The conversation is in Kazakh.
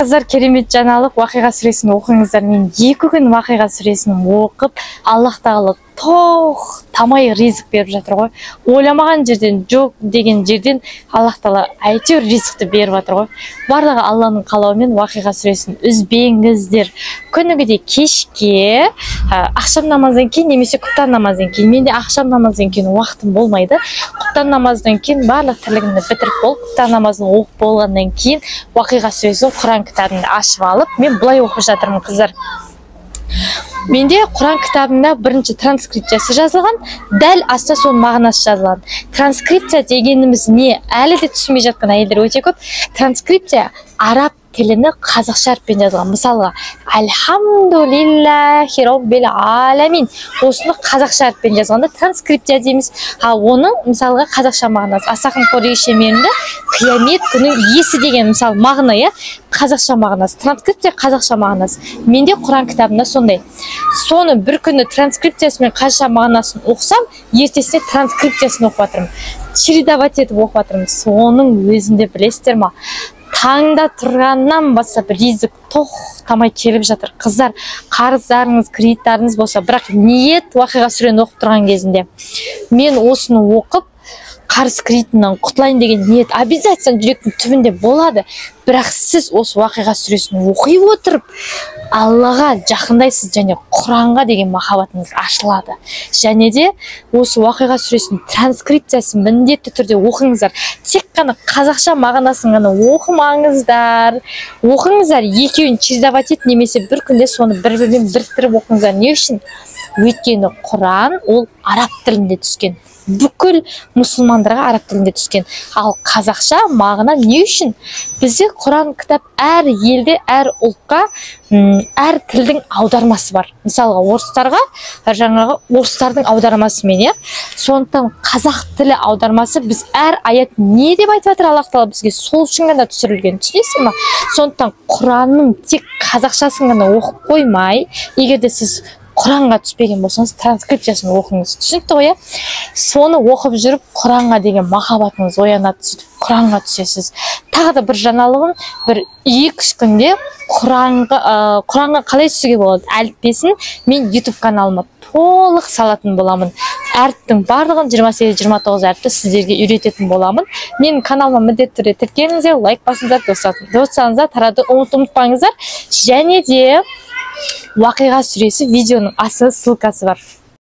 қыздар, керемет жаңалық, Уақиға сүресін оқыңыздар. Мен 2 күн Уақиға сүресін оқып, Аллах тағала тамай ризық беріп жатыр ғой. Ойламаған жерден, жоқ деген жерден Аллах тағала әйтеуір ризықты беріп жатыр ғой. Барлығы Алланың қалауымен Уақиға сүресін үзбеңіздер. Күнігіде кешке, ақшам намаздан кейін немесе құптан намаздан кейін. Менде ақшам намаздан кейін уақытым болмайды. Құптан намаздан кейін барлық тірлігімді бітіріп болып, құптан намазын оқып болғаннан кейін Уақиға сүресін Құран кітабымды ашып алып, мен бұлай оқып жатырмын, қыздар. Менде Құран кітабында бірінші транскрипциясы жазылған, дәл аста соның мағынасы жазылған. Транскрипция дегеніміз не? Әлі де түсінбей жатқан әйелдер өте көп. Транскрипция араб тіліні қазақша әріппен жазылған. Мысалға, Альхамдулиллахи роббил аламин. Осыны қазақша әріппен жазғанда транскрипция дейміз. Оның мысалға қазақша мағынасы. Асақын Қори шемерінде қиямет күнің иесі деген мысал мағына, қазақша мағынасы. Транскрипция қазақша мағынасы. Менде Құран кітабында сондай. Соны бір күні транскрипциясы мен қазақша мағынасын оқысам, ертесіне транскрипциясын оқып жатырмын. Чередовать етіп оқып жатырмын. Соның өзінде білесіздер ма? Таңда тұрғаннан бастап ризық тоқтамай келіп жатыр. Қыздар, қарыздарыңыз, кредиттарыңыз болса, бірақ ниет Уақиға сүрені оқып тұрған кезінде мен осыны оқып қарыз кредитінен құтылайын деген ниет обязательно жүректің түбінде болады. Бірақ сіз осы Уақиға сүресін оқи отырып Аллаға жақындайсыз және Құранға деген махаббатыңыз ашылады. Және де осы Уақиға сүресінің транскрипциясын міндетті түрде оқыңыздар. Тек қана қазақша мағынасын ғана оқымаңыздар. Оқыңыздар, екеуін чередовать етіп, немесе бір күнде соны бір-бірімен біріктіріп оқыңыздар. Не үшін? Өйткені Құран ол араб тілінде түскен. Бүкіл мұсылмандарға араб тілінде түскен. Ал қазақша мағына не үшін? Бізде Құран кітап әр елде, әр ұлтқа, әр тілдің аудармасы бар. Мысалға, орыстарға, жаңағы орыстардың аудармасымен, сондықтан қазақ тілі аудармасы біз әр аят не деп айтып жатыр Аллах тағала бізге сол үшін ғана түсірілген. Түсінесіз ме? Сондықтан Құранның тек қазақшасын ғана оқып қоймай, егер де сіз Құранға түспеген болсаңыз, транскрипциясын оқыңыз. Түсінікті ғой? Соны оқып жүріп, Құранға деген махаббатыңыз оянады, сөйтіп Құранға түсесіз. Тағы да бір жаңалығым, бір 2-3 күнде Құранға қалай түсуге болады? Әліппесін мен YouTube каналыма толық салатын боламын. Әріптің барлығын 28-29 әріпті сіздерге үйрететін боламын. Менің каналыма міндетті түрде тіркеліңіздер, лайк басыңыздар, достарыңызға тарауды ұмытпаңыздар. Және де Уақиға сүресі видеоның астында ссылкасы бар.